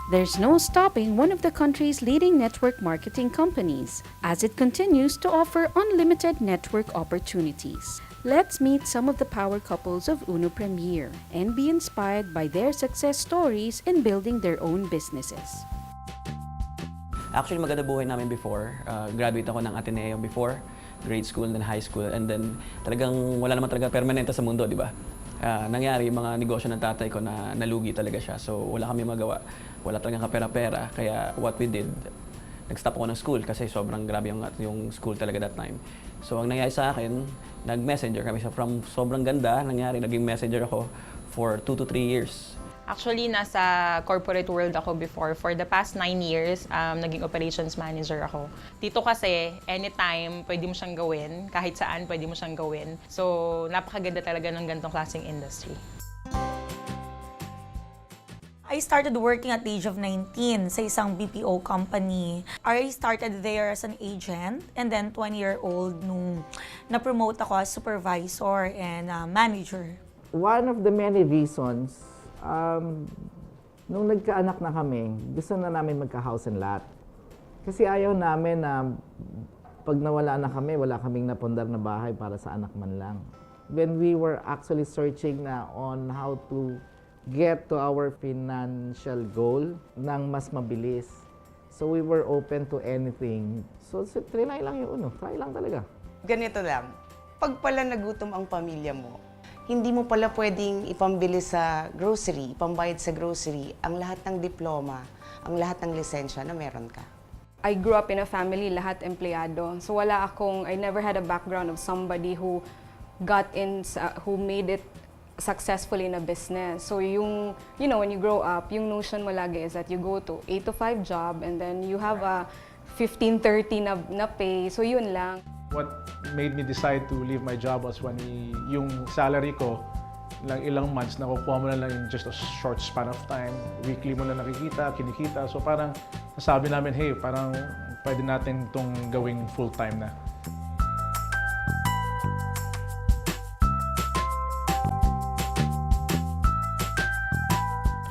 There's no stopping one of the country's leading network marketing companies as it continues to offer unlimited network opportunities. Let's meet some of the power couples of Uno Premier and be inspired by their success stories in building their own businesses. Actually, maganda buhay namin before. Graduate ako ng Ateneo before, grade school, then high school, and then talagang wala naman talaga permanente sa mundo, di ba? Nangyari yung mga negosyo ng tatay ko na nalugi talaga siya. So wala kami magawa. Wala talagang kapera-pera. Kaya what we did, nag-stop ako ng school kasi sobrang grabe yung school talaga that time. So ang nangyari sa akin, nag-messenger kami. So from sobrang ganda, nangyari, naging messenger ako for 2 to 3 years. Actually, nasa corporate world ako before. For the past 9 years, naging operations manager ako. Dito kasi, anytime, pwede mo siyang gawin. Kahit saan, pwede mo siyang gawin. So, napakaganda talaga ng ganitong klaseng industry. I started working at the age of 19 sa isang BPO company. I started there as an agent and then 20-year-old nung na-promote ako as supervisor and manager. One of the many reasons, nung nagkaanak na kami, gusto na namin magka-house and lot. Kasi ayaw namin na pag nawala na kami, wala kaming napundar na bahay para sa anak man lang. When we were actually searching na on how to get to our financial goal ng mas mabilis. So we were open to anything. So try lang yung uno, try lang talaga. Ganito lang, pag pala nagutom ang pamilya mo, hindi mo pala pwedeng ipambili sa grocery, ipambayad sa grocery, ang lahat ng diploma, ang lahat ng lisensya na meron ka. I grew up in a family, lahat empleyado. So I never had a background of somebody who who made it successfully in a business. So when you grow up, yung notion mo lagi is that you go to 8 to 5 job and then you have a 15-30 na pay. So yun lang. What made me decide to leave my job was when yung salary ko, ilang months, nakukuha mo na lang in just a short span of time. Weekly mo na nakikita, kinikita. So parang nasabi namin, hey, parang pwede natin itong gawing full-time na.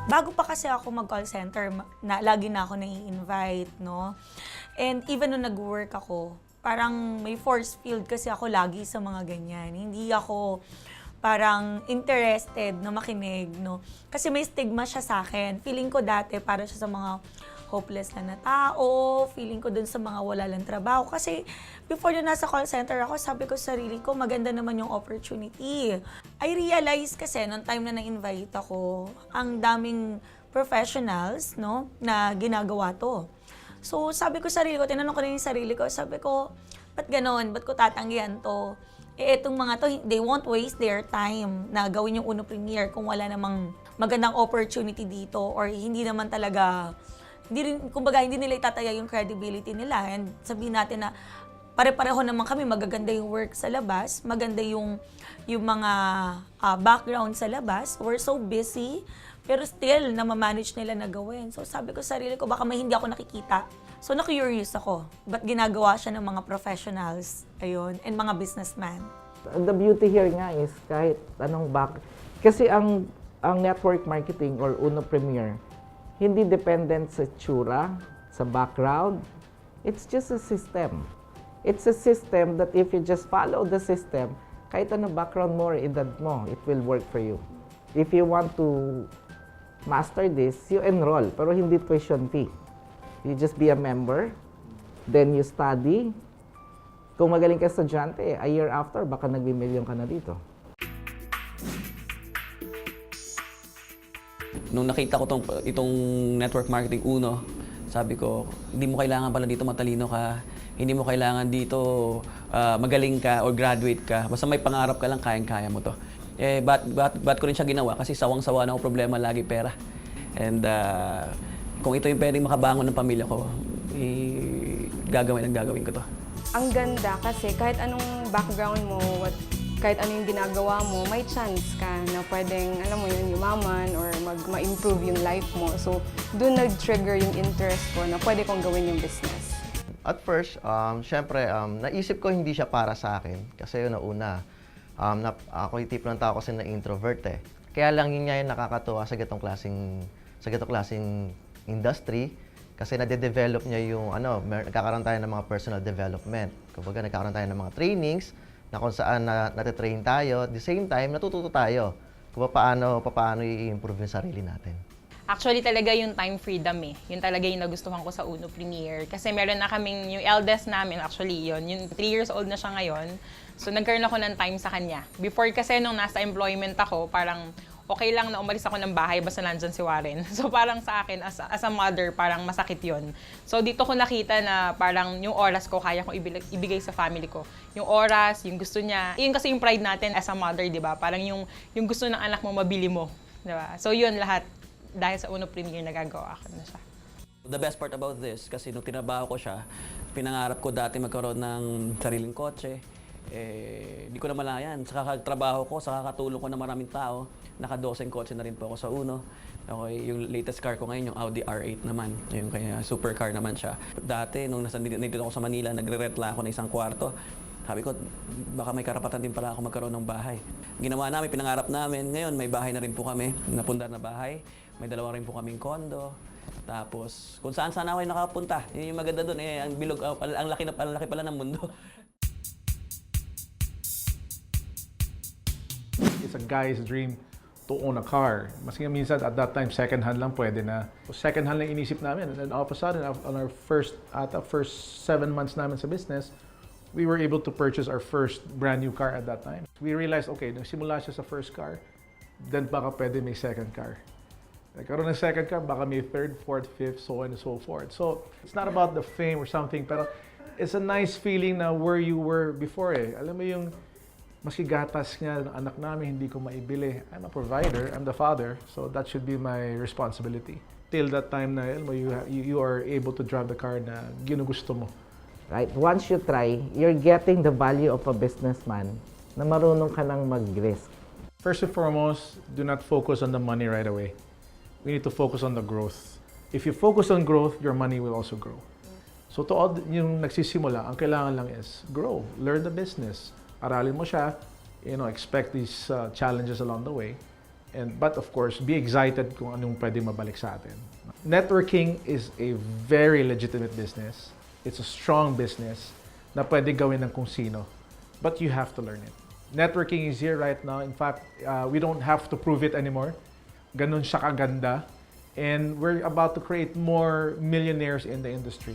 Bago pa kasi ako mag-call center, lagi na ako nai-invite, no? And even nung nag-work ako, parang may force field kasi ako lagi sa mga ganyan. Hindi ako parang interested na makinig, no? Kasi may stigma siya sa akin. Feeling ko dati para siya sa mga hopeless na tao, feeling ko dun sa mga wala lang trabaho. Kasi before yung nasa call center ako, sabi ko sa sarili ko, maganda naman yung opportunity. I realized kasi, nung time na na-invite ako, ang daming professionals, no, na ginagawa to. So sabi ko sa sarili ko, tinanong ko rin yung sarili ko, sabi ko, ba't ganon? Ba't ko tatanggihan to? Etong mga to, they won't waste their time na gawin yung Uno Premier kung wala namang magandang opportunity dito or hindi naman talaga, kumbaga hindi nila itataya yung credibility nila and sabihin natin na pare-pareho naman kami, magaganda yung work sa labas, maganda yung mga background sa labas. We're so busy, pero still, na-manage nila na gawin. So sabi ko sa sarili ko, baka may hindi ako nakikita. So na-curious ako, ba't ginagawa siya ng mga professionals, ayun, and mga businessman. The beauty here nga is kahit anong kasi ang network marketing or Uno Premier, hindi dependent sa tsura, sa background. It's just a system. It's a system that if you just follow the system, kahit ano background mo or edad mo, it will work for you. If you want to master this, you enroll, pero hindi tuition fee. You just be a member, then you study. Kung magaling ka estudyante, a year after, baka nag-million ka na dito. Nung nakita ko itong network marketing Uno, sabi ko, hindi mo kailangan pala dito matalino ka, hindi mo kailangan dito magaling ka or graduate ka. Basta may pangarap ka lang, kayang-kaya mo to. Ba't ko rin siya ginawa? Kasi sawang-sawa na ako problema, lagi pera. And kung ito yung pwedeng makabangon ng pamilya ko, gagawin ko to. Ang ganda kasi kahit anong background mo, kahit ano yung ginagawa mo, may chance ka na pwedeng, alam mo yun, yumaman or ma-improve yung life mo. So, doon nag-trigger yung interest ko na pwede kong gawin yung business. At first, syempre, naisip ko hindi siya para sa akin. Kasi yun, nauna, ako yung tipo ng tao kasi na introvert eh. Kaya lang yun nga yung nakakatuwa sa ganitong klaseng industry kasi nade-develop niya yung nagkakaroon tayo ng mga personal development. Kumbaga nagkakaroon tayo ng mga trainings na kung saan natitrain tayo, at the same time natututo tayo kung paano i-improve yung sarili natin. Actually, talaga yung time freedom eh. Yun talaga yung nagustuhan ko sa Uno Premier. Kasi meron na kaming, yung eldest namin, actually yun, yung 3 years old na siya ngayon. So, nagkaroon ako ng time sa kanya. Before kasi nung nasa employment ako, parang okay lang na umalis ako ng bahay basta nandyan si Warren. So, parang sa akin, as a mother, parang masakit yun. So, dito ko nakita na parang yung oras ko, kaya kong ibigay sa family ko. Yung oras, yung gusto niya. Yun kasi yung pride natin as a mother, di ba? Parang yung gusto ng anak mo, mabili mo. Di ba? So, yun lahat. Dahil sa Uno Premier, nagagawa ko na siya. The best part about this, kasi nung tinabaho ko siya, pinangarap ko dati magkaroon ng sariling kotse. Di ko na malayan. Sa kakatrabaho ko, sa kakatulong ko ng maraming tao, naka-12 kotse na rin po ako sa Uno. Okay, yung latest car ko ngayon, yung Audi R8 naman. Yung kaya supercar naman siya. Dati, nung nandito ako sa Manila, nagre-rent lang ako ng isang kwarto. Sabi ko, baka may karapatan din pala ako magkaroon ng bahay. Ginawa namin, pinangarap namin. Ngayon, may bahay na rin po kami, napundar na bahay. May 2 rin po kaming kondo. Tapos, kung saan-saan ako nakapunta. Yun yung maganda doon. Ang bilog, ang laki pala ng mundo. It's a guy's dream to own a car. Mas nga minsan, at that time, second hand lang pwede na. Second hand lang inisip namin. And then all of a sudden, on our first 7 months namin sa business, we were able to purchase our first brand new car at that time. We realized, okay, nagsimula siya sa first car, then baka pwede may second car. Nagkaroon ng second car, baka may third, fourth, fifth, so on and so forth. So, it's not about the fame or something, pero it's a nice feeling na where you were before eh. Alam mo yung, maski gatas nga ng anak namin, hindi ko maibili. I'm a provider, I'm the father, so that should be my responsibility. Till that time na, alam mo, you are able to drive the car na ginugusto mo. Right? Once you try, you're getting the value of a businessman na marunong ka nang mag-risk. First and foremost, do not focus on the money right away. We need to focus on the growth. If you focus on growth, your money will also grow. So to all yung nagsisimula, ang kailangan lang is grow, learn the business. Aralin mo siya, expect these challenges along the way. But of course, be excited kung anong pwede mabalik sa atin. Networking is a very legitimate business. It's a strong business na pwede gawin ng kung sino. But you have to learn it. Networking is here right now. In fact, we don't have to prove it anymore. Ganun siya kaganda. And we're about to create more millionaires in the industry.